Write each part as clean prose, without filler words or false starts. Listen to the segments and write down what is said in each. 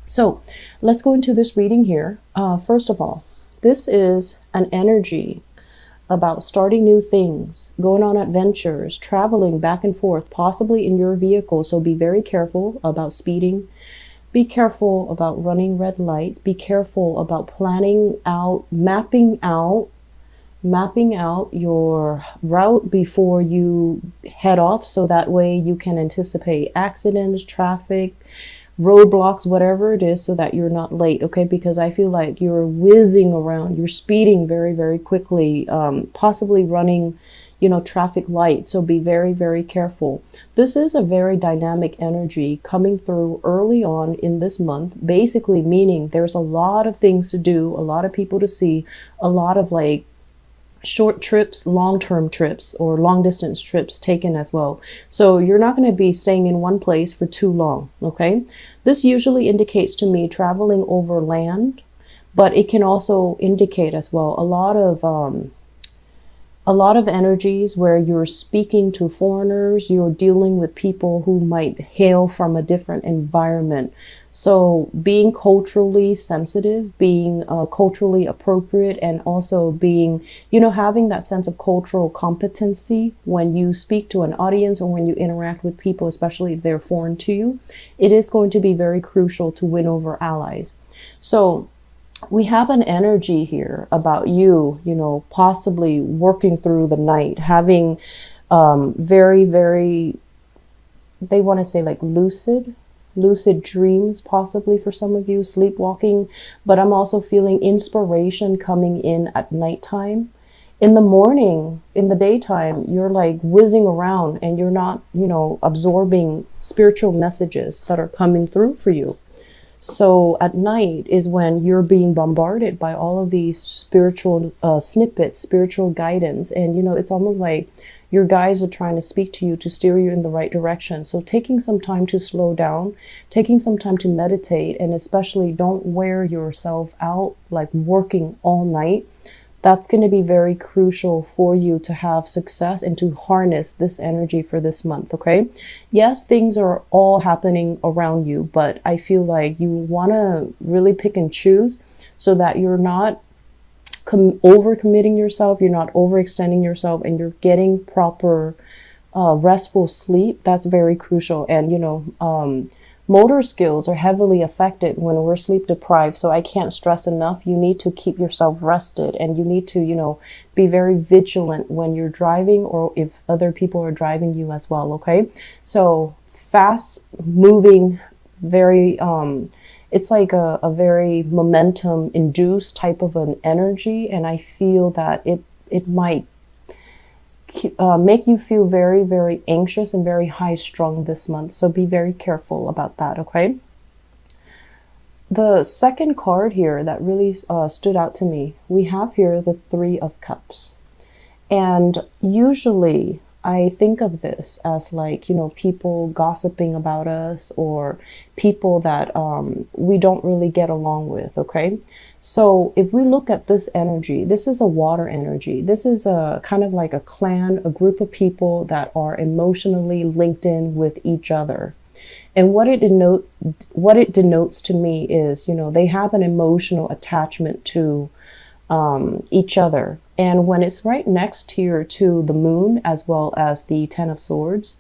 So let's go into this reading here. First of all, this is an energy about starting new things, going on adventures, traveling back and forth, possibly in your vehicle. So be very careful about speeding. Be careful about running red lights. Be careful about planning out, mapping out your route before you head off. So that way you can anticipate accidents, traffic, roadblocks, whatever it is, so that you're not late. Okay. Because I feel like you're whizzing around, you're speeding very, very quickly, possibly running, traffic lights. So be very, very careful. This is a very dynamic energy coming through early on in this month, basically meaning there's a lot of things to do, a lot of people to see, a lot of like short trips, long-term trips, or long distance trips taken as well. So you're not going to be staying in one place for too long. Okay. This usually indicates to me traveling over land, but it can also indicate as well a lot of energies where you're speaking to foreigners, you're dealing with people who might hail from a different environment. So being culturally sensitive, being culturally appropriate, and also being, having that sense of cultural competency when you speak to an audience or when you interact with people, especially if they're foreign to you, it is going to be very crucial to win over allies. So we have an energy here about you, possibly working through the night, having very, very, they want to say like lucid dreams, possibly for some of you, sleepwalking. But I'm also feeling inspiration coming in at nighttime. In the morning, in the daytime, you're like whizzing around and you're not, absorbing spiritual messages that are coming through for you. So at night is when you're being bombarded by all of these spiritual snippets, spiritual guidance. And, it's almost like your guides are trying to speak to you to steer you in the right direction. So taking some time to slow down, taking some time to meditate, and especially don't wear yourself out like working all night. That's going to be very crucial for you to have success and to harness this energy for this month. Okay. Yes, things are all happening around you, but I feel like you want to really pick and choose so that you're not overcommitting yourself, you're not overextending yourself, and you're getting proper restful sleep. That's very crucial. And, motor skills are heavily affected when we're sleep deprived. So I can't stress enough. You need to keep yourself rested, and you need to, be very vigilant when you're driving or if other people are driving you as well. Okay. So fast moving, very, it's like a very momentum induced type of an energy. And I feel that it might make you feel very, very anxious and very high strung this month. So be very careful about that. Okay. The second card here that really stood out to me, we have here the Three of Cups. And usually I think of this as like, people gossiping about us or people that we don't really get along with. Okay. So if we look at this energy, this is a water energy. This is a kind of like a clan, a group of people that are emotionally linked in with each other. And what it denotes to me is, they have an emotional attachment to each other. And when it's right next here to the moon, as well as the Ten of Swords,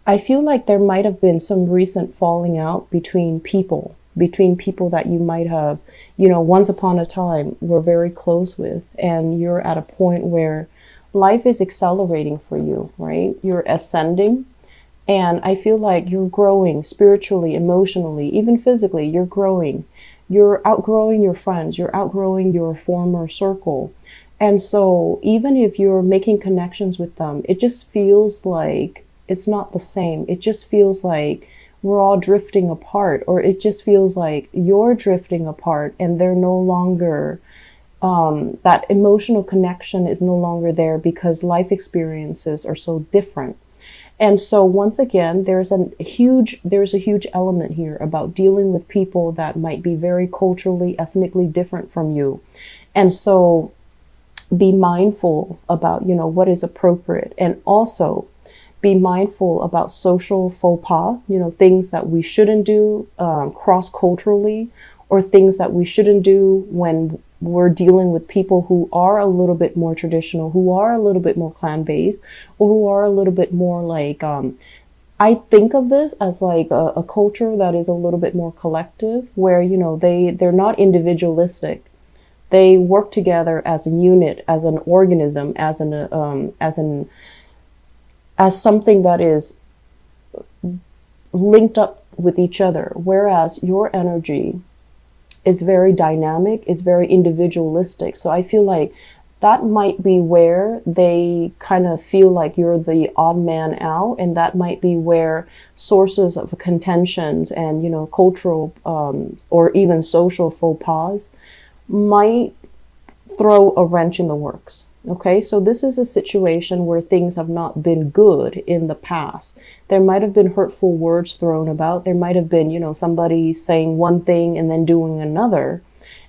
I feel like there might have been some recent falling out between people that you might have, once upon a time were very close with, and you're at a point where life is accelerating for you, right? You're ascending. And I feel like you're growing spiritually, emotionally, even physically, you're growing. You're outgrowing your friends, you're outgrowing your former circle. And so even if you're making connections with them, it just feels like it's not the same. It just feels like we're all drifting apart, or it just feels like you're drifting apart and they're no longer, that emotional connection is no longer there because life experiences are so different. And so once again, there's a huge element here about dealing with people that might be very culturally, ethnically different from you. And so be mindful about, what is appropriate. And also Be mindful about social faux pas, things that we shouldn't do cross-culturally, or things that we shouldn't do when we're dealing with people who are a little bit more traditional, who are a little bit more clan-based, or who are a little bit more like, I think of this as like a culture that is a little bit more collective, where, they're not individualistic. They work together as a unit, as an organism, as something that is linked up with each other. Whereas your energy is very dynamic, it's very individualistic. So I feel like that might be where they kind of feel like you're the odd man out, and that might be where sources of contentions and, cultural or even social faux pas might throw a wrench in the works. Okay, so this is a situation where things have not been good in the past. There might have been hurtful words thrown about. There might have been, somebody saying one thing and then doing another.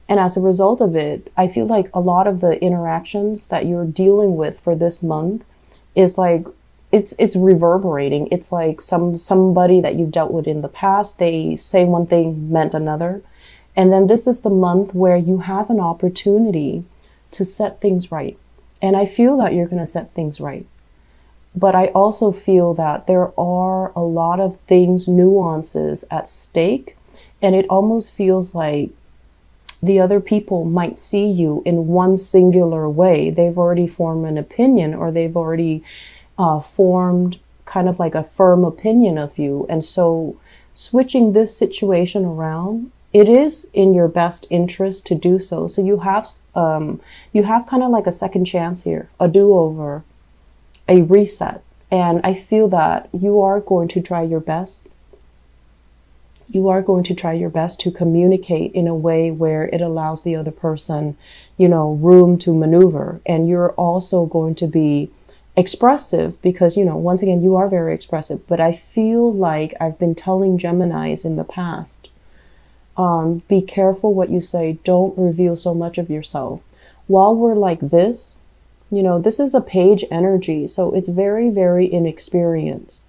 And as a result of it, I feel like a lot of the interactions that you're dealing with for this month is like, it's reverberating. It's like somebody that you've dealt with in the past, they say one thing meant another. And then this is the month where you have an opportunity to set things right. And I feel that you're going to set things right. But I also feel that there are a lot of things, nuances at stake. And it almost feels like the other people might see you in one singular way. They've already formed an opinion, or they've already formed kind of like a firm opinion of you. And so switching this situation around, it is in your best interest to do so. So you have kind of like a second chance here, a do-over, a reset. And I feel that you are going to try your best. You are going to try your best to communicate in a way where it allows the other person, room to maneuver. And you're also going to be expressive because, once again, you are very expressive. But I feel like I've been telling Geminis in the past, be careful what you say. Don't reveal so much of yourself. While we're like this, this is a page energy. So it's very, very inexperienced.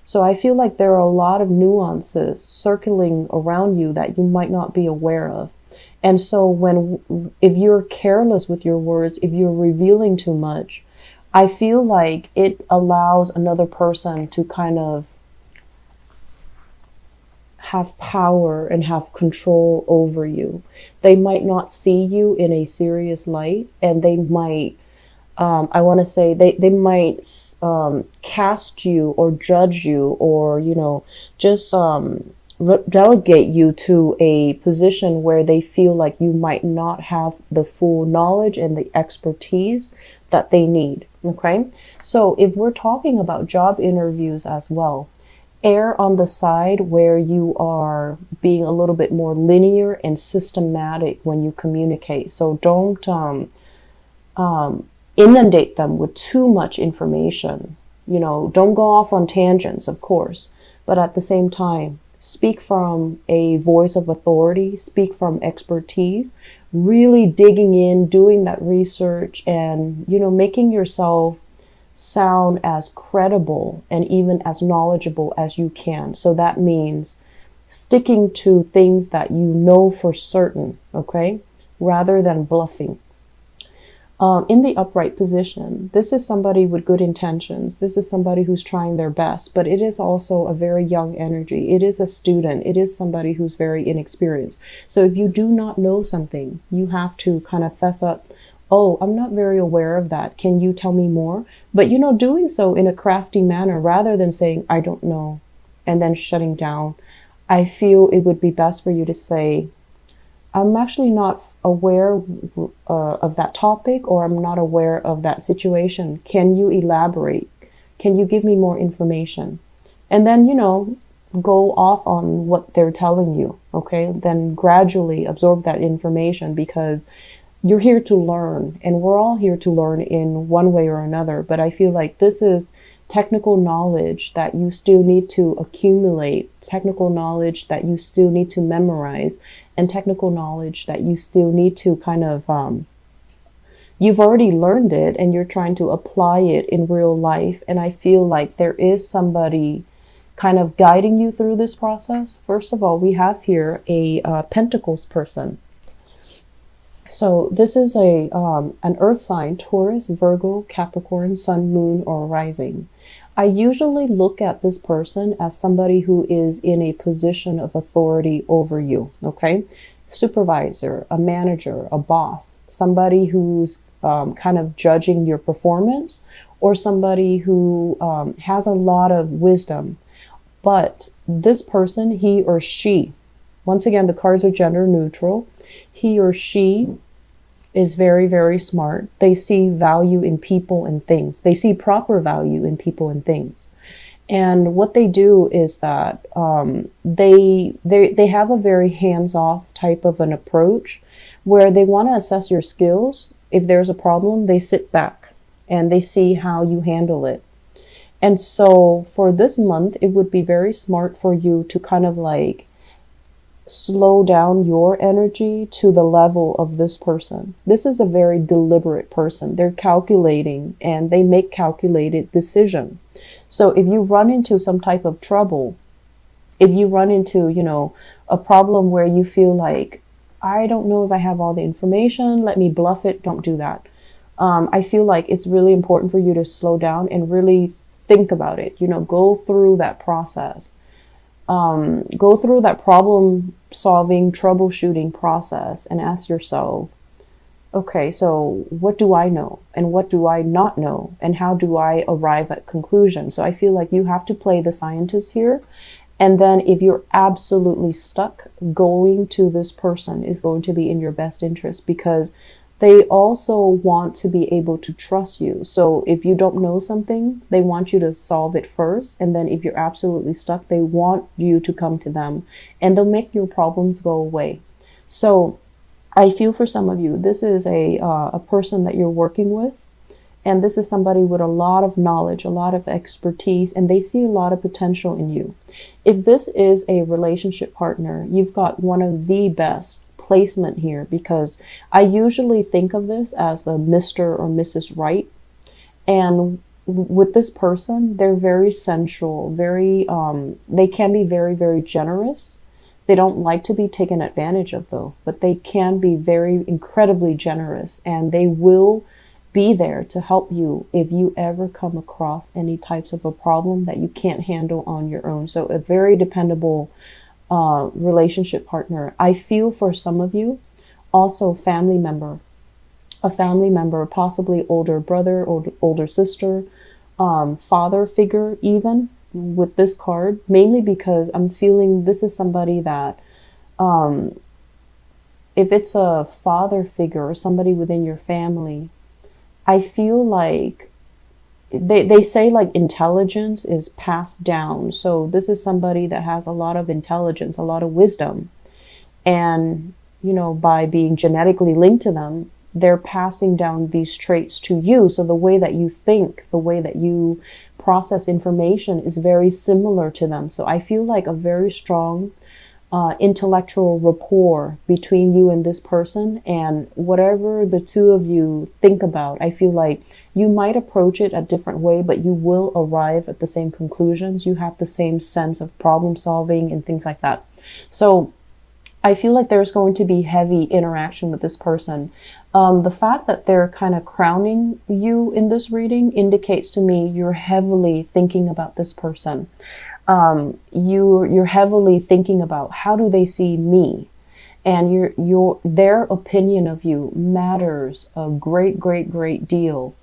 So I feel like there are a lot of nuances circling around you that you might not be aware of. And so if you're careless with your words, if you're revealing too much, I feel like it allows another person to kind of have power and have control over you. They might not see you in a serious light, and they might I want to say they might cast you or judge you, or, just delegate you to a position where they feel like you might not have the full knowledge and the expertise that they need. Okay. So if we're talking about job interviews as well, err on the side where you are being a little bit more linear and systematic when you communicate. So don't, inundate them with too much information. Don't go off on tangents, of course, but at the same time, speak from a voice of authority, speak from expertise, really digging in, doing that research, and, making yourself sound as credible and even as knowledgeable as you can. So that means sticking to things that you know for certain, okay, rather than bluffing. In the upright position, this is somebody with good intentions. This is somebody who's trying their best, but it is also a very young energy. It is a student. It is somebody who's very inexperienced. So if you do not know something, you have to kind of fess up. Oh, I'm not very aware of that. Can you tell me more? But, doing so in a crafty manner rather than saying, I don't know, and then shutting down. I feel it would be best for you to say, I'm actually not aware of that topic, or I'm not aware of that situation. Can you elaborate? Can you give me more information? And then, go off on what they're telling you. Okay. Then gradually absorb that information, because you're here to learn, and we're all here to learn in one way or another. But I feel like this is technical knowledge that you still need to accumulate, technical knowledge that you still need to memorize, and technical knowledge that you still need to kind of, you've already learned it and you're trying to apply it in real life. And I feel like there is somebody kind of guiding you through this process. First of all, we have here a Pentacles person. So this is an earth sign, Taurus, Virgo, Capricorn, Sun, Moon, or Rising. I usually look at this person as somebody who is in a position of authority over you, okay? Supervisor, a manager, a boss, somebody who's kind of judging your performance, or somebody who has a lot of wisdom. But this person, he or she, once again, the cards are gender neutral. He or she is very, very smart. They see value in people and things. They see proper value in people and things. And what they do is that they have a very hands-off type of an approach where they want to assess your skills. If there's a problem, they sit back and they see how you handle it. And so for this month, it would be very smart for you to kind of like slow down your energy to the level of this person. This is a very deliberate person. They're calculating and they make calculated decision. So if you run into some type of trouble, if you run into, you know, a problem where you feel like, I don't know if I have all the information, let me bluff it, don't do that. I feel like it's really important for you to slow down and really think about it, you know, go through that process. Go through that problem solving, troubleshooting process and ask yourself, okay, so what do I know and what do I not know and how do I arrive at conclusion? So I feel like you have to play the scientist here. And then if you're absolutely stuck, going to this person is going to be in your best interest because they also want to be able to trust you. So if you don't know something, they want you to solve it first. And then if you're absolutely stuck, they want you to come to them and they'll make your problems go away. So I feel for some of you, this is a person that you're working with. And this is somebody with a lot of knowledge, a lot of expertise, and they see a lot of potential in you. If this is a relationship partner, you've got one of the best placement here because I usually think of this as the Mr. or Mrs. Right. And with this person, they're very sensual, very, they can be very, very generous. They don't like to be taken advantage of though, but they can be very incredibly generous and they will be there to help you if you ever come across any types of a problem that you can't handle on your own. So a very dependable relationship partner. I feel for some of you, also family member, a family member, possibly older brother or older sister, father figure even with this card, mainly because I'm feeling this is somebody that if it's a father figure or somebody within your family, I feel like they say like intelligence is passed down. So this is somebody that has a lot of intelligence, a lot of wisdom. And, you know, by being genetically linked to them, they're passing down these traits to you. So the way that you think, the way that you process information is very similar to them. So I feel like a very strong intellectual rapport between you and this person, and whatever the two of you think about, I feel like you might approach it a different way, but you will arrive at the same conclusions. You have the same sense of problem solving and things like that. So I feel like there's going to be heavy interaction with this person. The fact that they're kind of crowning you in this reading indicates to me you're heavily thinking about this person. You're heavily thinking about how do they see me, and their opinion of you matters a great deal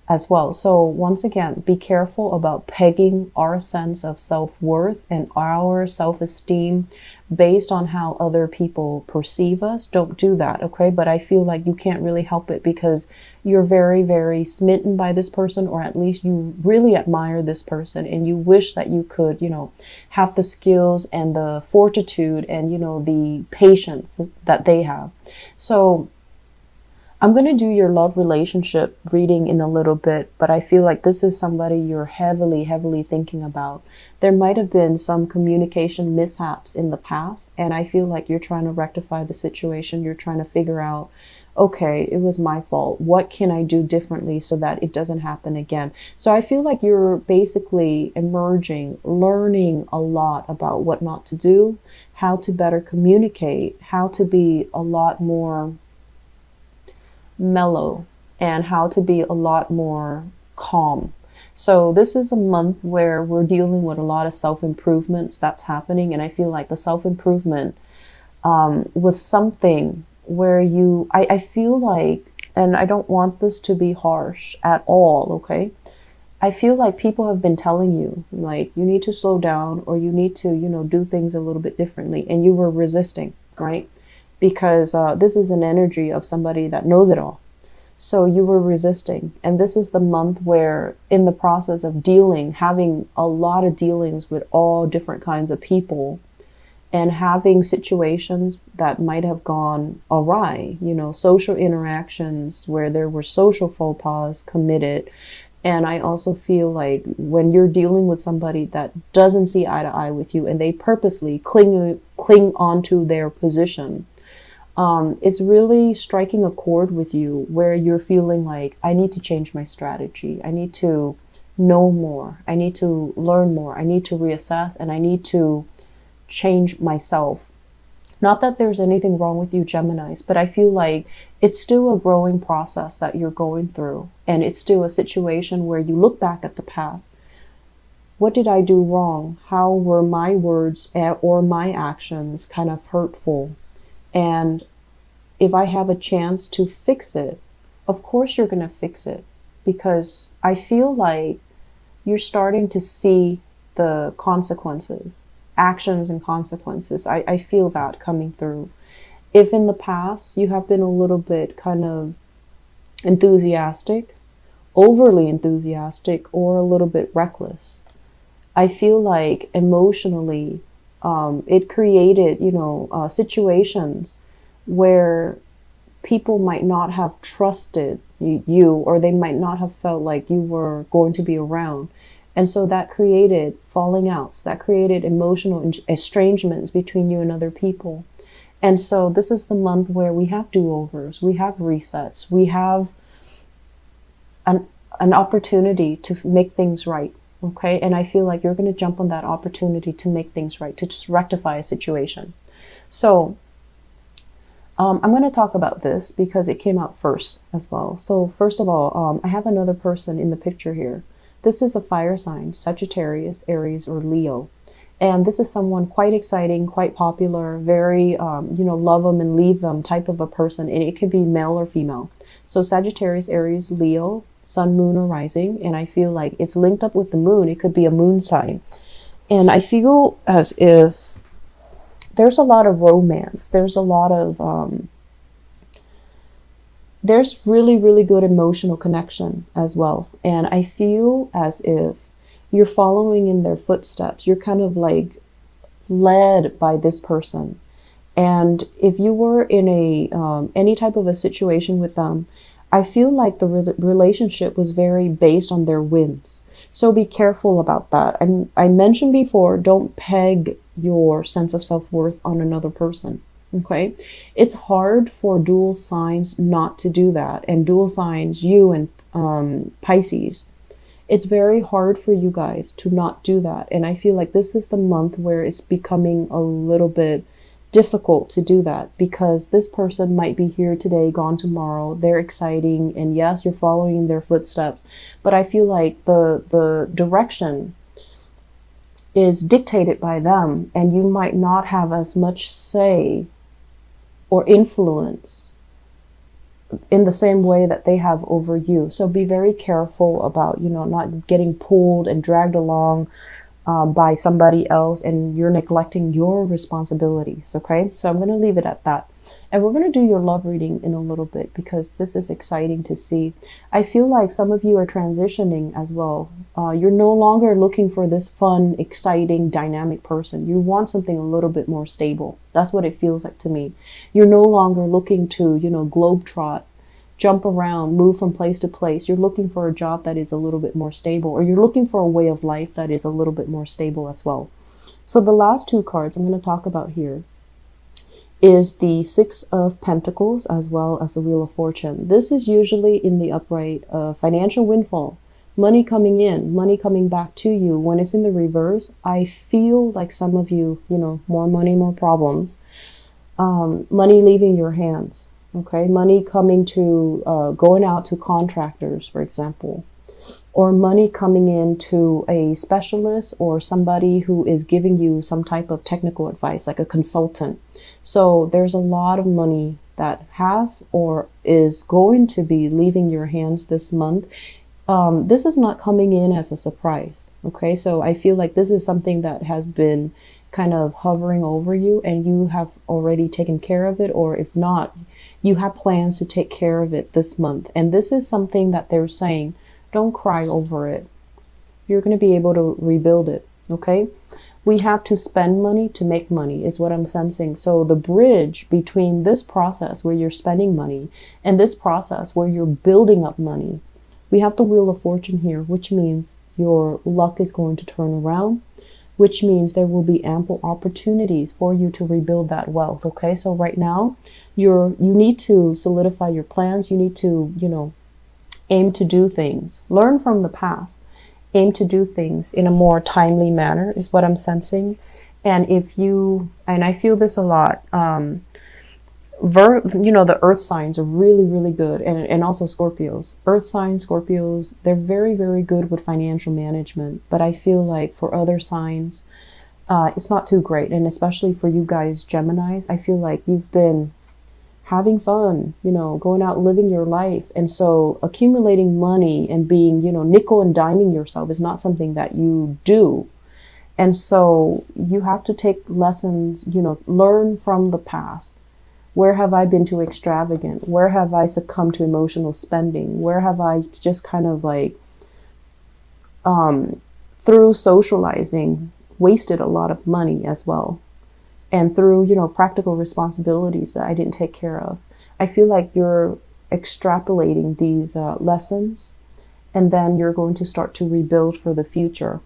as well. So once again, be careful about pegging our sense of self-worth and our self-esteem based on how other people perceive us. Don't do that, okay? But I feel like you can't really help it because you're very, very smitten by this person, or at least you really admire this person and you wish that you could, you know, have the skills and the fortitude and, you know, the patience that they have. So I'm going to do your love relationship reading in a little bit, but I feel like this is somebody you're heavily, heavily thinking about. There might have been some communication mishaps in the past, and I feel like you're trying to rectify the situation. You're trying to figure out, okay, it was my fault. What can I do differently so that it doesn't happen again? So I feel like you're basically emerging, learning a lot about what not to do, how to better communicate, how to be a lot more mellow, and how to be a lot more calm. So this is a month where we're dealing with a lot of self-improvements that's happening, and I feel like the self-improvement was something where I feel like, and I don't want this to be harsh at all, okay? I feel like people have been telling you, like, you need to slow down, or you need to, do things a little bit differently, and you were resisting, right? Because this is an energy of somebody that knows it all. So you were resisting. And this is the month where, in the process of having a lot of dealings with all different kinds of people, and having situations that might have gone awry, social interactions where there were social faux pas committed. And I also feel like when you're dealing with somebody that doesn't see eye to eye with you, and they purposely cling onto their position, it's really striking a chord with you where you're feeling like, I need to change my strategy. I need to know more. I need to learn more. I need to reassess, and I need to change myself. Not that there's anything wrong with you, Geminis, but I feel like it's still a growing process that you're going through. And it's still a situation where you look back at the past. What did I do wrong? How were my words or my actions kind of hurtful? And if I have a chance to fix it, of course you're going to fix it, because I feel like you're starting to see the consequences, actions and consequences. I feel that coming through. If in the past you have been a little bit kind of enthusiastic, overly enthusiastic, or a little bit reckless, I feel like emotionally it created, situations where people might not have trusted you, or they might not have felt like you were going to be around. And so that created falling outs, that created emotional estrangements between you and other people. And so this is the month where we have do-overs, we have resets, we have an opportunity to make things right. Okay, and I feel like you're going to jump on that opportunity to make things right, to just rectify a situation. So I'm going to talk about this because it came out first as well. So first of all, I have another person in the picture here. This is a fire sign, Sagittarius, Aries, or Leo. And this is someone quite exciting, quite popular, very, love them and leave them type of a person. And it could be male or female. So Sagittarius, Aries, Leo, Sun, Moon, or Rising. And I feel like it's linked up with the moon. It could be a moon sign. And I feel as if there's a lot of romance. There's a lot of, there's really, really good emotional connection as well. And I feel as if you're following in their footsteps. You're kind of like led by this person. And if you were in any type of a situation with them, I feel like the relationship was very based on their whims. So be careful about that. I mentioned before, don't peg your sense of self-worth on another person. Okay? It's hard for dual signs not to do that. And dual signs, you and Pisces, it's very hard for you guys to not do that. And I feel like this is the month where it's becoming a little bit difficult to do that, because this person might be here today, gone tomorrow. They're exciting, and yes, you're following in their footsteps, but I feel like the direction is dictated by them, and you might not have as much say or influence in the same way that they have over you. So be very careful about, not getting pulled and dragged along by somebody else, and you're neglecting your responsibilities. Okay, so I'm going to leave it at that, and we're going to do your love reading in a little bit, because this is exciting to see. I feel like some of you are transitioning as well. You're no longer looking for this fun, exciting, dynamic person. You want something a little bit more stable. That's what it feels like to me. You're no longer looking to, globetrot, jump around, move from place to place. You're looking for a job that is a little bit more stable, or you're looking for a way of life that is a little bit more stable as well. So the last two cards I'm going to talk about here is the Six of Pentacles as well as the Wheel of Fortune. This is usually in the upright financial windfall. Money coming in, money coming back to you. When it's in the reverse, I feel like some of you, more money, more problems. Money leaving your hands. Okay, money coming to, going out to contractors, for example, or money coming in to a specialist or somebody who is giving you some type of technical advice, like a consultant. So there's a lot of money that have or is going to be leaving your hands this month. This is not coming in as a surprise. Okay, so I feel like this is something that has been kind of hovering over you and you have already taken care of it, or if not, you have plans to take care of it this month. And this is something that they're saying, don't cry over it. You're going to be able to rebuild it. Okay. We have to spend money to make money is what I'm sensing. So the bridge between this process where you're spending money and this process where you're building up money, we have the Wheel of Fortune here, which means your luck is going to turn around, which means there will be ample opportunities for you to rebuild that wealth. Okay. So right now you need to solidify your plans. You need to, aim to do things, learn from the past, aim to do things in a more timely manner is what I'm sensing. And and I feel this a lot, the earth signs are really, really good. And also Scorpios, earth signs, Scorpios, they're very, very good with financial management. But I feel like for other signs, it's not too great. And especially for you guys, Geminis, I feel like you've been having fun, going out, living your life. And so accumulating money and being, nickel and diming yourself is not something that you do. And so you have to take lessons, learn from the past. Where have I been too extravagant? Where have I succumbed to emotional spending? Where have I just kind of like, through socializing, wasted a lot of money as well? And through, practical responsibilities that I didn't take care of. I feel like you're extrapolating these lessons, and then you're going to start to rebuild for the future.